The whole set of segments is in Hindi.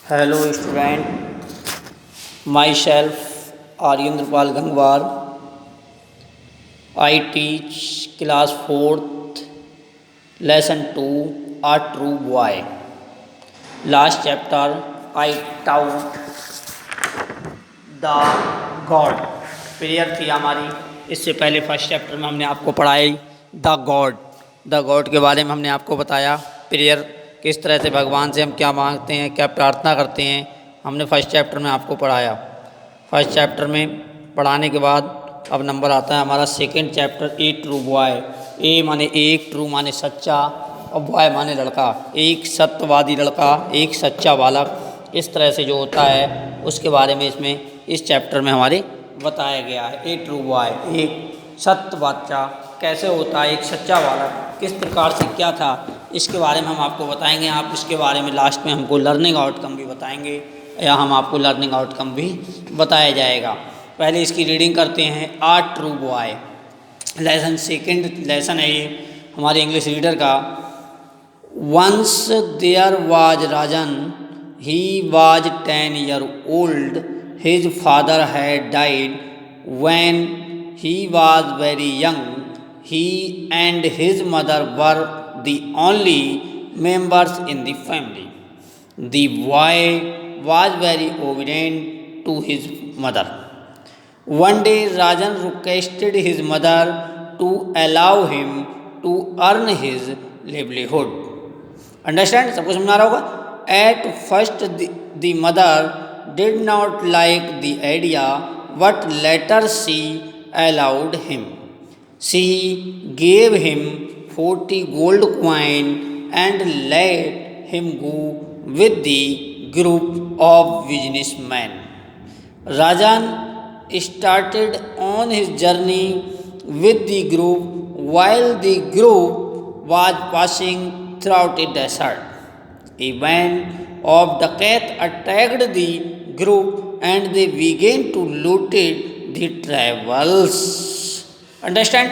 Hello student, myself Aryendrapal Gangwar. I teach class 4th, lesson 2, A True Boy. Last chapter I taught the God. Prayer थी हमारी। इससे पहले फर्स्ट चैप्टर में हमने आपको पढ़ाई द गॉड के बारे में हमने आपको बताया। प्रेयर किस तरह से भगवान से हम क्या मांगते हैं, क्या प्रार्थना करते हैं, हमने फर्स्ट चैप्टर में आपको पढ़ाया। फर्स्ट चैप्टर में पढ़ाने के बाद अब नंबर आता है हमारा सेकंड चैप्टर, ए ट्रू बॉय। ए माने एक, ट्रू माने सच्चा और बॉय माने लड़का। एक सत्यवादी लड़का, एक सच्चा बालक, इस तरह से जो होता है उसके बारे में इसमें इस चैप्टर में हमारे बताया गया है। ए ट्रू बॉय, एक सत्य बच्चा कैसे होता है, एक सच्चा बालक किस प्रकार से क्या था, इसके बारे में हम आपको बताएंगे। आप इसके बारे में लास्ट में हमको लर्निंग आउटकम भी बताएंगे या हम आपको लर्निंग आउटकम भी बताया जाएगा। पहले इसकी रीडिंग करते हैं। A true boy, lesson second lesson है ये हमारे इंग्लिश रीडर का। Once there was Rajan, he was 10 years old. His father had died when he was very young. He and his mother were the only members in the family. The boy was very obedient to his mother. One day Rajan requested his mother to allow him to earn his livelihood. Understand? सबको समझ आ रहा होगा। At first the mother did not like the idea, but later she allowed him. She gave him 40 gold coin and let him go with the group of businessmen. Rajan started on his journey with the group. While the group was passing throughout a desert, a band of dacoits attacked the group and they began to loot the travels. Understand?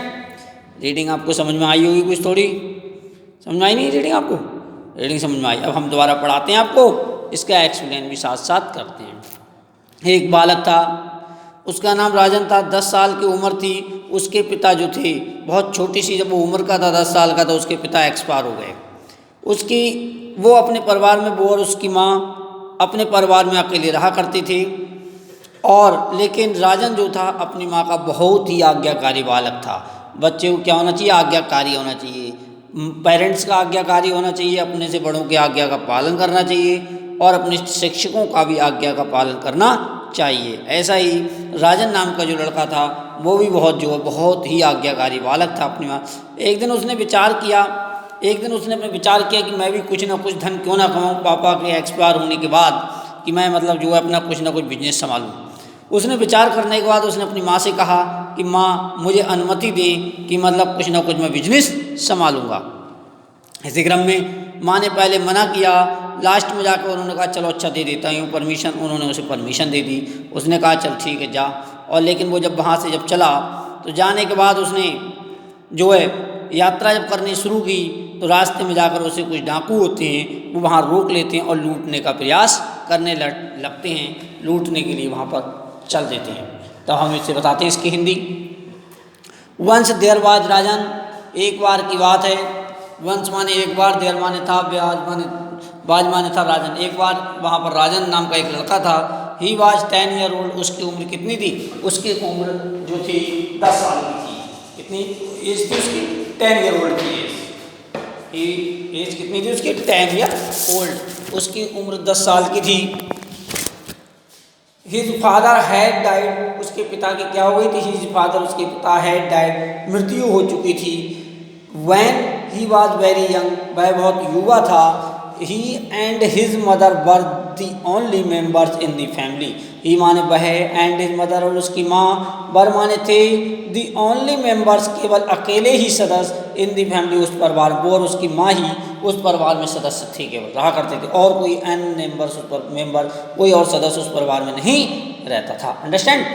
Reading आपको समझ में आई होगी कुछ थोड़ी? समझ में आई नहीं रीडिंग आपको? रीडिंग समझ में आई। अब हम दोबारा पढ़ाते हैं आपको, इसका एक्सप्लेन भी साथ साथ करते हैं। एक बालक था, उसका नाम राजन था। 10 साल की उम्र थी। उसके पिता जो थे, बहुत छोटी सी जब वो उम्र का था, 10 साल का था, उसके पिता एक्सपायर हो गए। वो अपने परिवार में, वो और उसकी माँ अपने परिवार में अकेले रहा करती थी। और लेकिन राजन जो था अपनी माँ का बहुत ही आज्ञाकारी बालक था। बच्चे को क्या होना चाहिए? आज्ञाकारी होना चाहिए। पेरेंट्स का आज्ञाकारी होना चाहिए, अपने से बड़ों की आज्ञा का पालन करना चाहिए और अपने शिक्षकों का भी आज्ञा का पालन करना चाहिए। ऐसा ही राजन नाम का जो लड़का था वो भी बहुत ही आज्ञाकारी बालक था अपनी माँ। एक दिन उसने अपने विचार किया कि मैं भी कुछ ना कुछ धन क्यों ना कमाऊँ पापा के एक्सपायर होने के बाद, कि मैं मतलब जो है अपना कुछ ना कुछ बिजनेस संभालूँ। उसने विचार करने के बाद उसने अपनी माँ से कहा कि माँ मुझे अनुमति दे कि मतलब कुछ ना कुछ मैं बिजनेस संभालूँगा। इसी क्रम में माँ ने पहले मना किया, लास्ट में जाकर उन्होंने कहा चलो अच्छा दे देता हूँ परमिशन। उन्होंने उसे परमिशन दे दी। उसने कहा चल ठीक है जा। और लेकिन वो जब वहाँ से चला तो जाने के बाद उसने जो है यात्रा जब करनी शुरू की तो रास्ते में जाकर उसे कुछ डाकू होते हैं, वो वहाँ रोक लेते हैं और लूटने का प्रयास करने लगते हैं। लूटने के लिए वहाँ पर चल देते हैं। तो हम इससे बताते हैं इसकी हिंदी। वंस देयर वाज राजन, एक बार की बात है। वंस माने एक बार, देयर माने था, बाज माने था राजन। एक बार वहाँ पर राजन नाम का एक लड़का था। ही वाज 10 years old। उसकी उम्र कितनी थी? उसकी उम्र जो थी 10 साल की थी। कितनी एज थी उसकी? 10 years old की एज कितनी थी उसकी? 10 years old। उसकी उम्र 10 साल की थी। His father had died. उसके पिता की क्या हो गई थी? हिज फादर, उसके पिता हैड डाइड, मृत्यु हो चुकी थी। When he was very young, वह बहुत युवा था। He and his mother were the only members in the family. He माने वह, एंड हिज मदर और उसकी माँ, वर माने थे, द ओनली मेंबर्स केवल अकेले ही सदस्य, इन द फैमिली उस परिवार, वो और उसकी माँ ही उस परिवार में सदस्य थे, केवल रहा करते थे। और कोई मेंबर कोई और सदस्य उस परिवार में नहीं रहता था। Understand?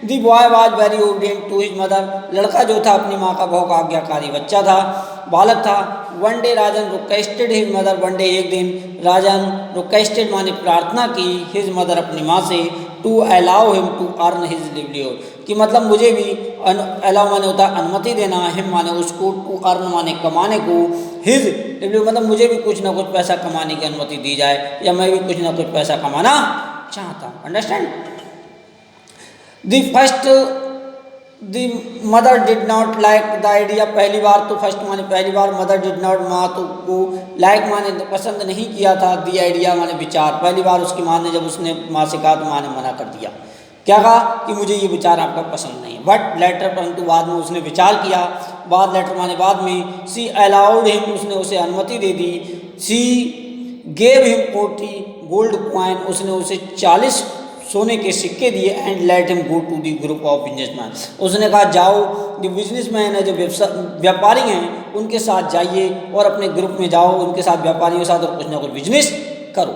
The boy was very obedient to his mother. लड़का जो था अपनी माँ का बहुत आज्ञाकारी बच्चा था, बालक था। One day Rajan requested his mother, one day एक दिन राजन रिक्वेस्टेड माने प्रार्थना की, हिज मदर अपनी माँ से, to allow him to earn his livelihood, कि मतलब मुझे भी अलाउ माने होता है अनुमति देना, हिम माने उसको, टू अर्न माने कमाने को, हिज लिवलीहुड मतलब मुझे भी कुछ ना कुछ पैसा कमाने की अनुमति दी जाए, या मैं भी कुछ ना कुछ पैसा कमाना चाहता हूँ। Understand. The first the mother did not like the idea, पहली बार तो फर्स्ट माने पहली बार, मदर डिड नॉट माँ तो को लाइक माने पसंद नहीं किया था, द आइडिया माने विचार, पहली बार उसकी माँ ने जब उसने माँ से कहा तो माँ ने मना कर दिया, क्या कहा कि मुझे ये विचार आपका पसंद नहीं है। बट लेटर परंतु बाद में उसने विचार किया, बाद लेटर माने बाद में, सी अलाउड हिम उसने उसे अनुमति दे दी, she gave him 40 gold coin उसने उसे 40 सोने के सिक्के दिए, and let him go to the group of businessmen उसने कहा जाओ जो बिजनेसमैन है जो व्यापारी हैं उनके साथ जाइए और अपने ग्रुप में जाओ, उनके साथ व्यापारियों के साथ और कुछ ना कुछ बिजनेस करो।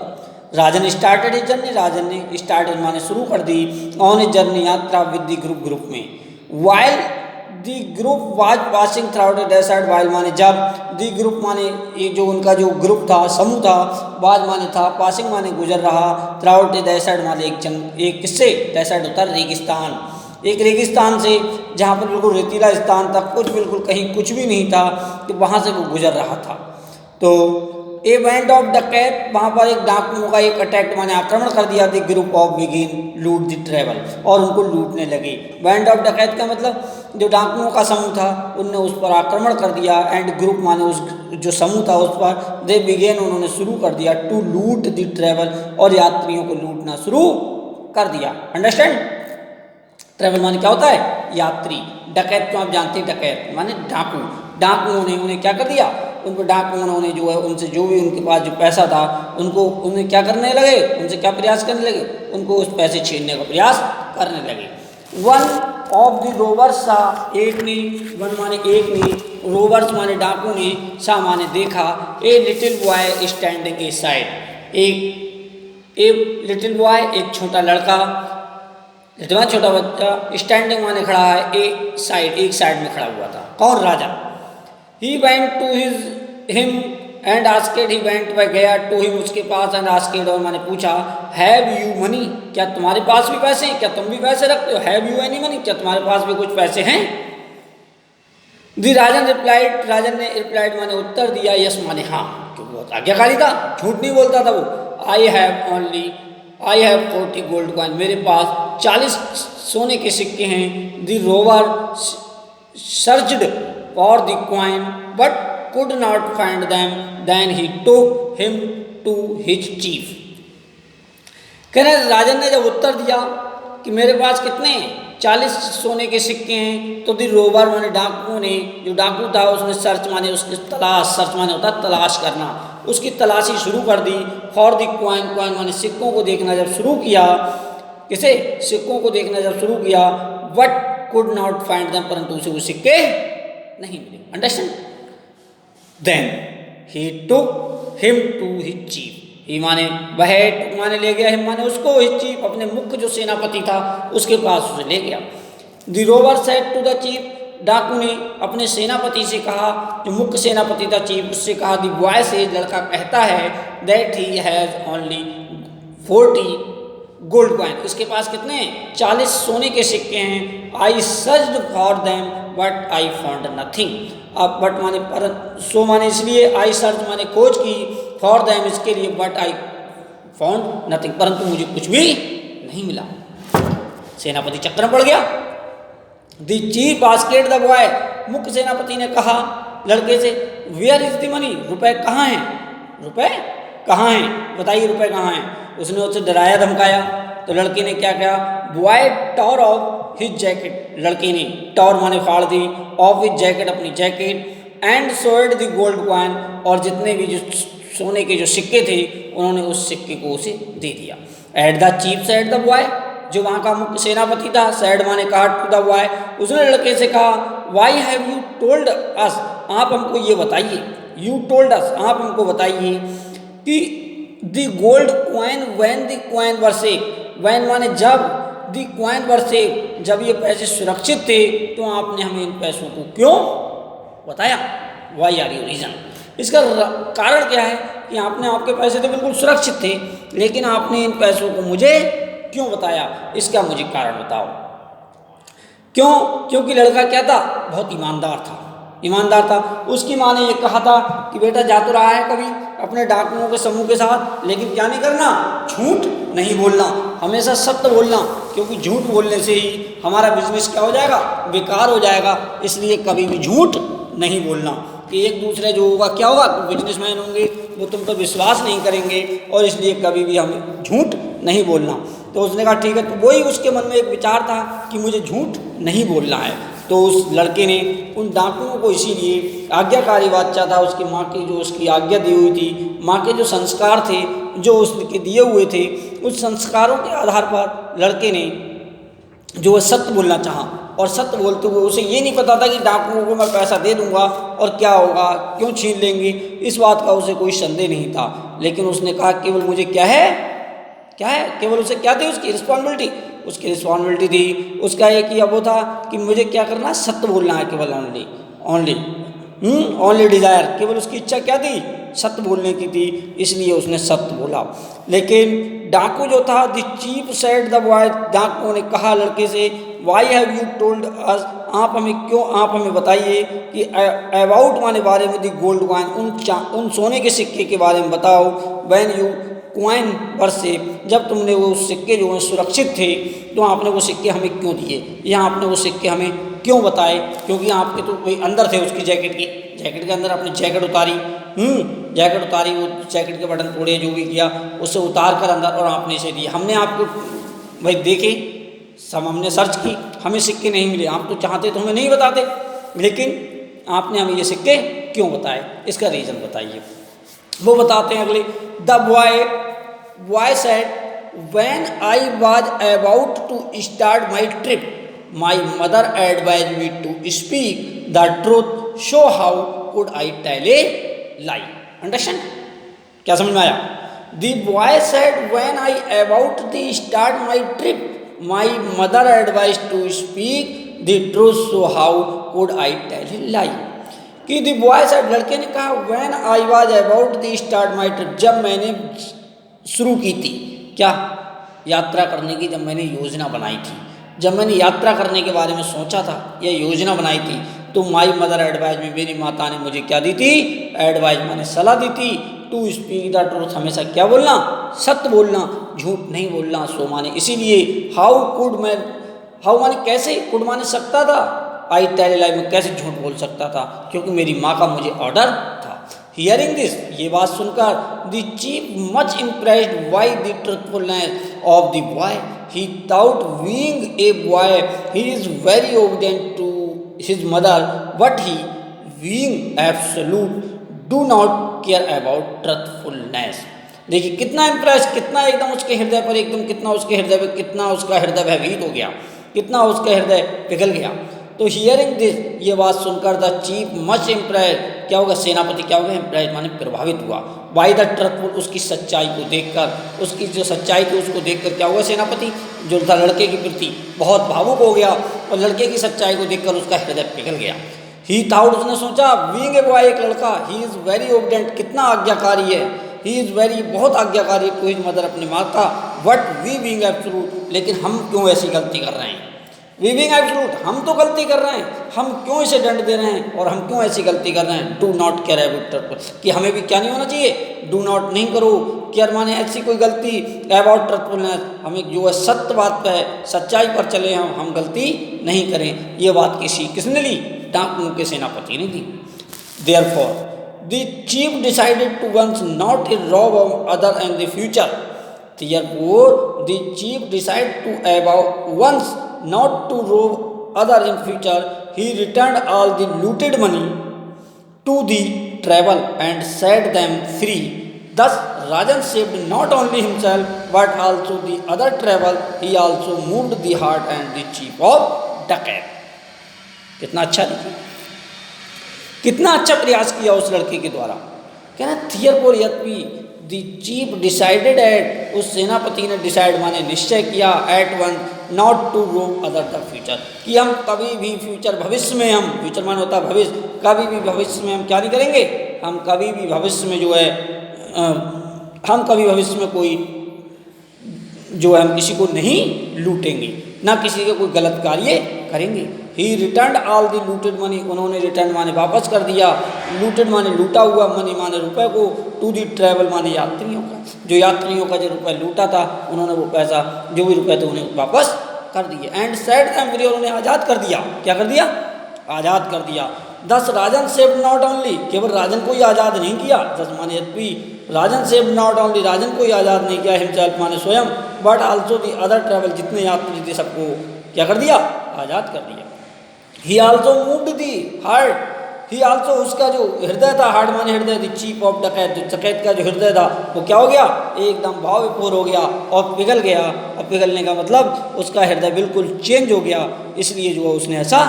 Rajan started his journey, Rajan ने स्टार्टेड माने शुरू कर दी, ऑन इज जर्नी यात्रा विद दी ग्रुप में, while the group was passing throughout desert, while माने जब, दी ग्रुप माने ये जो उनका जो ग्रुप था समूह था, वाज माने था, पासिंग माने गुजर रहा, थ्राउट डेजर्ट माने एक किससे, डेजर्ट होता है रेगिस्तान, एक रेगिस्तान से जहाँ पर बिल्कुल रेतीला स्थान था, कुछ बिल्कुल कहीं कुछ भी नहीं था, तो वहाँ से वो गुजर रहा था। तो ए बैंड ऑफ डकैत वहाँ पर एक डाकुओं का एक अटैक माने आक्रमण कर दिया, द ग्रुप ऑफ बिगिन लूट द ट्रेवल और उनको लूटने लगे। बैंड ऑफ डकैत का मतलब जो डाकुओं का समूह था उनने उस पर आक्रमण कर दिया, एंड ग्रुप माने उस जो समूह था उस पर, दे बिगेन उन्होंने शुरू कर दिया, टू लूट द ट्रेवल और यात्रियों को लूटना शुरू कर दिया। अंडरस्टैंड। ट्रेवल माने क्या होता है, यात्री। डकैत तो आप जानते हैं, डकैत माने डाकू। डाकुओं ने उन्हें क्या कर दिया, उन पर डाकुओं ने जो है उनसे जो भी उनके पास जो पैसा था उनको उन्हें क्या करने लगे, उनसे क्या प्रयास करने लगे, उनको उस पैसे छीनने का प्रयास करने लगे। वन ऑफ द रोवर्स सा, एक ने, वन माने एक ने, रोवर्स माने डाकू ने, सा माने देखा, a little boy standing A side, एक लिटिल बॉय एक छोटा लड़का, छोटा बच्चा, स्टैंडिंग माने खड़ा है, एक साइड में खड़ा हुआ था। कौन, राजा। He went to him and asked, he went वह गया to him उसके पास, and asked और मैंने पूछा, have you money क्या तुम्हारे पास भी पैसे हैं, क्या तुम भी पैसे रखते हो, have you any money क्या तुम्हारे पास भी कुछ पैसे हैं। The राजन replied, राजन ने replied माने उत्तर दिया, yes माने हाँ, क्योंकि बहुत आज्ञाकारी था, झूठ नहीं बोलता था वो। I have 40 gold coin मेरे पास 40 सोने के सिक्के हैं। The rover searched for the coin but could not find them, then he took him to his chief। कह रहे राजन ने जब उत्तर दिया कि मेरे पास कितने 40 सोने के सिक्के हैं, तो दी रोवर माने डाकुओं ने, जो डाकू था उसने सर्च माने उसकी तलाश, सर्च माने होता है तलाश करना, उसकी तलाशी शुरू कर दी। फॉर दी क्वाइन, क्वाइन माने सिक्कों को देखना जब शुरू किया, किसे, सिक्कों को देखना जब शुरू किया, but could not find them परंतु उसे वो सिक्के नहीं मिले। Understand. Then he took him to his chief, he माने वह, माने ले गया, हिम माने उसको, हिज चीफ अपने मुख्य जो सेनापति था उसके पास उसे ले गया। द रोवर सेड टू द चीफ, डाकू ने अपने सेनापति से कहा, जो मुख्य सेनापति था चीफ, उससे कहा, द बॉय से, लड़का कहता है, that he has only 40 gold coin, उसके पास कितने 40 सोने के सिक्के हैं। I searched for them but I found nothing. अब बट माने पर, सो माने इसलिए, आई सर्च माने खोज की, फॉर देम इसके लिए, बट आई फाउंड नथिंग परंतु मुझे कुछ भी नहीं मिला। सेनापति चक्कर में पड़ गया। The chief asked the boy, मुख्य सेनापति ने कहा लड़के से, वेयर इज द मनी, रुपए कहाँ हैं, रुपए कहाँ हैं, बताइए रुपए कहाँ हैं। उसने उससे डराया धमकाया, तो लड़के ने क्या किया, boy tore off his jacket, लड़के ने टॉर माने फाड़ दी, ऑफ हिज जैकेट अपनी jacket, and sold the gold coin और जितने भी जो सोने के जो सिक्के थे उन्होंने उस सिक्के को उसे दे दिया। At the chief said the boy, जो वहाँ का मुख्य सेनापति था, सैड माने कहा टू द बॉय, उसने लड़के से कहा, why have you told us, आप हमको ये बताइए, यू टोल्ड अस आप हमको बताइए कि the gold coin when the coin were safe, when माने जब, द क्वाइन वर सेफ जब ये पैसे सुरक्षित थे, तो आपने हमें इन पैसों को क्यों बताया, वाई आर यू रीजन, इसका कारण क्या है कि आपके पैसे तो बिल्कुल सुरक्षित थे, लेकिन आपने इन पैसों को मुझे क्यों बताया, इसका मुझे कारण बताओ। क्यों? क्योंकि लड़का क्या था, बहुत ईमानदार था। उसकी माँ ने ये कहा था कि बेटा जा तो रहा है कभी अपने डाकुओं के समूह के साथ, लेकिन क्या नहीं करना, झूठ नहीं बोलना, हमेशा सत्य बोलना, क्योंकि झूठ बोलने से ही हमारा बिजनेस क्या हो जाएगा, बेकार हो जाएगा। इसलिए कभी भी झूठ नहीं बोलना, कि एक दूसरे जो होगा क्या होगा, बिजनेसमैन होंगे वो तुम पर विश्वास नहीं करेंगे, और इसलिए कभी भी हमें झूठ नहीं बोलना। तो उसने कहा ठीक है, तो वही उसके मन में एक विचार था कि मुझे झूठ नहीं बोलना है। तो उस लड़के ने उन डाकुओं को इसीलिए आज्ञाकारी बादशाह था, उसकी माँ की जो उसकी आज्ञा दी हुई थी, माँ के जो संस्कार थे जो उसके दिए हुए थे, उस संस्कारों के आधार पर लड़के ने जो है सत्य बोलना चाहा। और सत्य बोलते हुए उसे ये नहीं पता था कि डाकुओं को मैं पैसा दे दूंगा और क्या होगा, क्यों छीन लेंगे, इस बात का उसे कोई संदेह नहीं था। लेकिन उसने कहा केवल मुझे क्या है, केवल उसे क्या थी, उसकी रिस्पॉन्सिबिलिटी थी, उसका एक ही अब वो था कि मुझे क्या करना है, सत्य बोलना है, केवल ओनली डिजायर, केवल उसकी इच्छा क्या थी, सत्य बोलने की थी, इसलिए उसने सत्य बोला। लेकिन डाकू जो था, the chief said the boy, डाकू ने कहा लड़के से, why have you told us, आप हमें बताइए कि अबाउट माने बारे में, द गोल्ड कॉइन, उन सोने के सिक्के के बारे में बताओ, व्हेन यू कॉइन पर से, जब तुमने वो सिक्के जो हैं सुरक्षित थे, तो आपने वो सिक्के हमें क्यों दिए, या आपने वो सिक्के हमें क्यों बताए, क्योंकि आपके तो कोई अंदर थे उसकी जैकेट के अंदर आपने जैकेट उतारी, वो जैकेट के बटन तोड़े, जो भी किया उसे उतार कर अंदर, और आपने इसे दिया। हमने आपको भाई देखे, सब हमने सर्च की, हमें सिक्के नहीं मिले, आप तो चाहते तो हमें नहीं बताते, लेकिन आपने हमें ये सिक्के क्यों बताए, इसका रीज़न बताइए। वो बताते हैं अगले, the boy said, when I was about to start my trip, my mother advise me to speak the truth, so how could I tell a lie. Understand, क्या समझ में आया? The boy said, when I about to start my trip, my mother advise to speak the truth, so how could I tell a lie. कि द बॉय सेड, लड़के ने कहा, when I was about to start my trip, जब मैंने शुरू की थी, क्या, यात्रा करने की, जब मैंने योजना बनाई थी, जब मैंने यात्रा करने के बारे में सोचा था या योजना बनाई थी, तो माई मदर एडवाइज में, मेरी माता ने मुझे क्या दी थी, एडवाइज माने सलाह दी थी, टू स्पीक द ट्रूथ, हमेशा क्या बोलना, सत्य बोलना, झूठ नहीं बोलना। सो माने इसीलिए, हाउ माने कैसे, कुड माने सकता था, आई टेल लाई में कैसे झूठ बोल सकता था, क्योंकि मेरी माँ का मुझे ऑर्डर था। हियरिंग दिस, ये बात सुनकर, the chief much impressed by the truthfulness of the boy, he thought being a boy he is very obedient to his mother, but he being absolute do not care about truthfulness. देखिए कितना इम्प्रेस, कितना एकदम उसके हृदय पर, एकदम कितना उसके हृदय पर, कितना उसका हृदय भयभीत हो गया, कितना उसका हृदय पिघल गया। तो हियरिंग दिस, ये बात सुनकर, द चीफ मच इम्प्रेस, क्या होगा, सेनापति क्या होगा, इम्प्रेस माने प्रभावित हुआ, बाय द ट्रूथफुल, उसकी सच्चाई को देखकर, उसकी जो सच्चाई थी उसको देखकर क्या हुआ, सेनापति जो था लड़के के प्रति बहुत भावुक हो गया, और लड़के की सच्चाई को देखकर उसका हृदय पिघल गया। ही थॉट, उसने सोचा, बीइंग ए बॉय, एक लड़का, ही इज वेरी ओबीडिएंट, कितना आज्ञाकारी है, ही इज वेरी, बहुत आज्ञाकारी टू हिज मदर, अपनी माँ का, बट वी बीइंग एब्सोल्यूट, लेकिन हम क्यों ऐसी गलती कर रहे हैं, वी बीइंग एब्सोल्यूट, हम तो गलती कर रहे हैं, हम क्यों इसे दंड दे रहे हैं, और हम क्यों ऐसी गलती कर रहे हैं। Do not care about truth, कि हमें भी क्या नहीं होना चाहिए, डू नॉट नहीं करो, केयर माने ऐसी कोई गलती, अबाउट ट्रूथफुलनेस, हमें जो है सत्य बात पर है, सच्चाई पर चले, हम गलती नहीं करें। ये बात किसने ली, डाकुओं के सेनापति ने दी। Therefore the chief decided to once not a rob of other in the future, therefore the chief decided to about once not to rob other in future. He returned all the looted money to the travel and set them free. Thus Rajan saved not only himself but also the other travel. He also moved the heart and the chief of Dakat. कितना अच्छा देखिए, कितना अच्छा प्रयास किया उस लड़के के द्वारा। कहना थियरफॉर यद्यपि द चीफ डिसाइडेड एट, उस सेनापति ने डिसाइड माने निश्चय किया, at one not to rob other the future, कि हम कभी भी फ्यूचर भविष्य में, हम फ्यूचर मान होता है भविष्य, कभी भी भविष्य में हम क्या नहीं करेंगे, हम कभी भी भविष्य में जो है हम कभी भविष्य में कोई जो है हम किसी को नहीं लूटेंगे, ना किसी के कोई गलत कार्य करेंगे। He return all the looted money, उन्होंने रिटर्न माने वापस कर दिया, लूटेड माने लूटा हुआ, मनी माने रुपए को, टू दी ट्रैवल माने यात्रियों का, जो यात्रियों का जो रुपए लूटा था उन्होंने वो पैसा जो भी रुपए थे उन्हें वापस कर दिए। एंड सेट देम फ्री, उन्होंने आज़ाद कर दिया, क्या कर दिया, आज़ाद कर दिया। दस राजन सेव नॉट ओनली, केवल राजन को ही आज़ाद नहीं किया, दस माने यद्यपि राजन सेव नॉट ओनली, राजन को ही आज़ाद नहीं किया, हिमसेल्फ माने स्वयं, but also the other travel, जितने यात्री थे सबको क्या कर दिया, आज़ाद कर दिया। ही also moved the heart, he also, उसका जो हृदय था, हार्ट माने हृदय, दी चीफ ऑफ डकैत, जो डकैत का जो हृदय था वो क्या हो गया, एकदम भाव विभोर हो गया और पिघल गया। और पिघलने का मतलब उसका हृदय बिल्कुल चेंज हो गया, इसलिए जो उसने ऐसा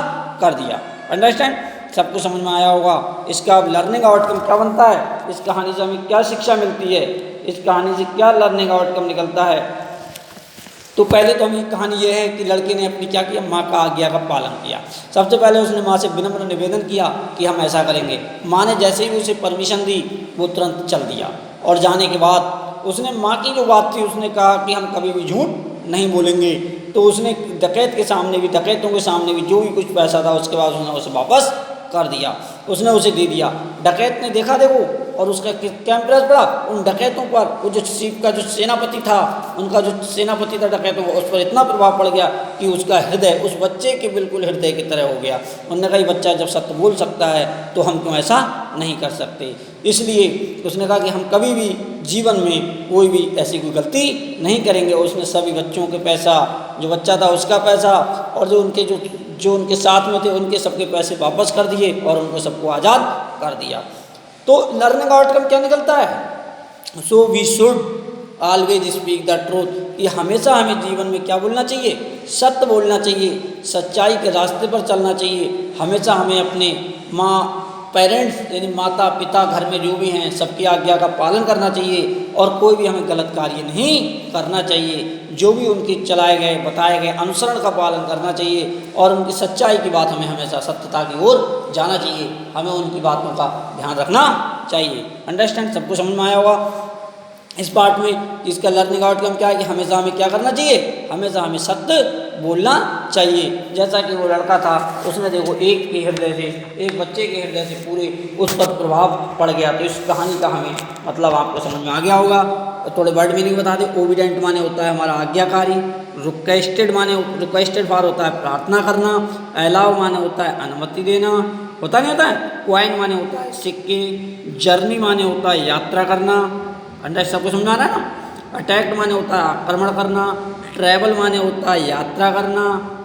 कर दिया। अंडरस्टैंड, सबको समझ में आया होगा। इसका अब लर्निंग आउटकम क्या बनता है, इस कहानी से हमें क्या शिक्षा मिलती है, इस कहानी से क्या लर्निंग आउटकम निकलता है। तो पहले तो हमें कहानी ये है कि लड़के ने अपनी क्या किया, माँ का आज्ञा का पालन किया। सबसे पहले उसने माँ से विनम्र निवेदन किया कि हम ऐसा करेंगे। माँ ने जैसे ही उसे परमिशन दी वो तुरंत चल दिया, और जाने के बाद उसने माँ की जो बात थी उसने कहा कि हम कभी भी झूठ नहीं बोलेंगे। तो उसने डकैत के सामने भी, डकैतों के सामने भी जो भी कुछ पैसा था उसके बाद उसने उसे वापस कर दिया, उसने उसे दे दिया। डकैत ने देखा देखो, और उसका क्या इम्प्रेस पड़ा उन डकैतों पर, वो जो शिव का जो सेनापति था, उनका जो सेनापति था डकैतों को, उस पर इतना प्रभाव पड़ गया कि उसका हृदय उस बच्चे के बिल्कुल हृदय की तरह हो गया। उन्होंने कहा बच्चा जब सत्य बोल सकता है तो हम क्यों ऐसा नहीं कर सकते। इसलिए उसने कहा कि हम कभी भी जीवन में कोई भी ऐसी कोई गलती नहीं करेंगे। उसने सभी बच्चों के पैसा, जो बच्चा था उसका पैसा, और जो उनके साथ में थे उनके सबके पैसे वापस कर दिए और उनको सबको आज़ाद कर दिया। तो लर्निंग आउटकम क्या निकलता है, so we should always speak the truth, कि हमेशा हमें जीवन में क्या बोलना चाहिए, सत्य बोलना चाहिए, सच्चाई के रास्ते पर चलना चाहिए। हमेशा हमें अपने पेरेंट्स यानी माता पिता घर में जो भी हैं सबकी आज्ञा का पालन करना चाहिए, और कोई भी हमें गलत कार्य नहीं करना चाहिए। जो भी उनके चलाए गए बताए गए अनुसरण का पालन करना चाहिए, और उनकी सच्चाई की बात हमें हमेशा सत्यता की ओर जाना चाहिए, हमें उनकी बातों का ध्यान रखना चाहिए। अंडरस्टैंड, सबको समझ में आया होगा इस पार्ट में। इसका लर्निंग आउटकम क्या है कि हमेशा हमें क्या करना चाहिए, हमेशा हमें सत्य बोलना चाहिए। जैसा कि वो लड़का था, उसने देखो एक के हृदय से, एक बच्चे के हृदय से पूरे उस पर प्रभाव पड़ गया। तो इस कहानी का हमें मतलब आपको समझ में आ गया होगा। तो थोड़े वर्ड मीनिंग बता दें। ओबीडेंट माने होता है हमारा आज्ञाकारी, रिक्वेस्टेड फॉर होता है प्रार्थना करना, अलाउ माने होता है अनुमति देना, होता नहीं होता है। क्वाइन माने होता है सिक्के, जर्नी माने होता है यात्रा करना, अंडर सबको समझा रहा है ना। अटैक्ड माने होता है आक्रमण करना, ट्रैवल माने होता है यात्रा करना,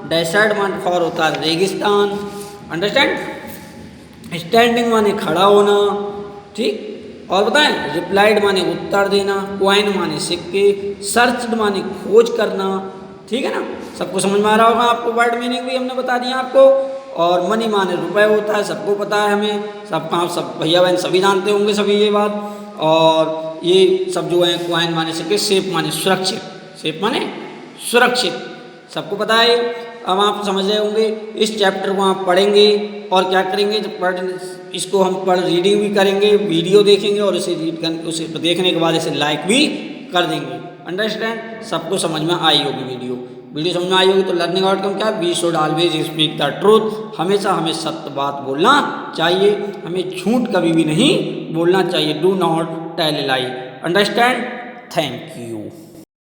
डेसर्ट माने फॉर होता है रेगिस्तान, अंडरस्टैंड। स्टैंडिंग माने खड़ा होना, ठीक। और बताएं, रिप्लाइड माने उत्तर देना, क्वाइन माने सिक्के, सर्च्ड माने खोज करना, ठीक है ना। सबको समझ में आ रहा होगा आपको। वर्ड मीनिंग भी हमने बता दिया आपको। और मनी माने रुपए होता है, सबको पता है हमें, सब भैया बहन सभी जानते होंगे सभी ये बात। और ये सब जो है क्वाइन माने सिक्के, सेफ माने सुरक्षित, सेफ माने सुरक्षित, सबको पता है। अब आप समझ रहे होंगे। इस चैप्टर को आप पढ़ेंगे और क्या करेंगे, जब इसको हम रीडिंग भी करेंगे, वीडियो देखेंगे, और उसे उसे देखने के बाद इसे लाइक भी कर देंगे। अंडरस्टैंड, सबको समझ में आई होगी वीडियो समझ में आई होगी। तो लर्निंग आउटकम क्या, we should always speak the truth, हमेशा हमें सत्य बात बोलना चाहिए, हमें झूठ कभी भी नहीं बोलना चाहिए। Do not tell a lie, understand. Thank you.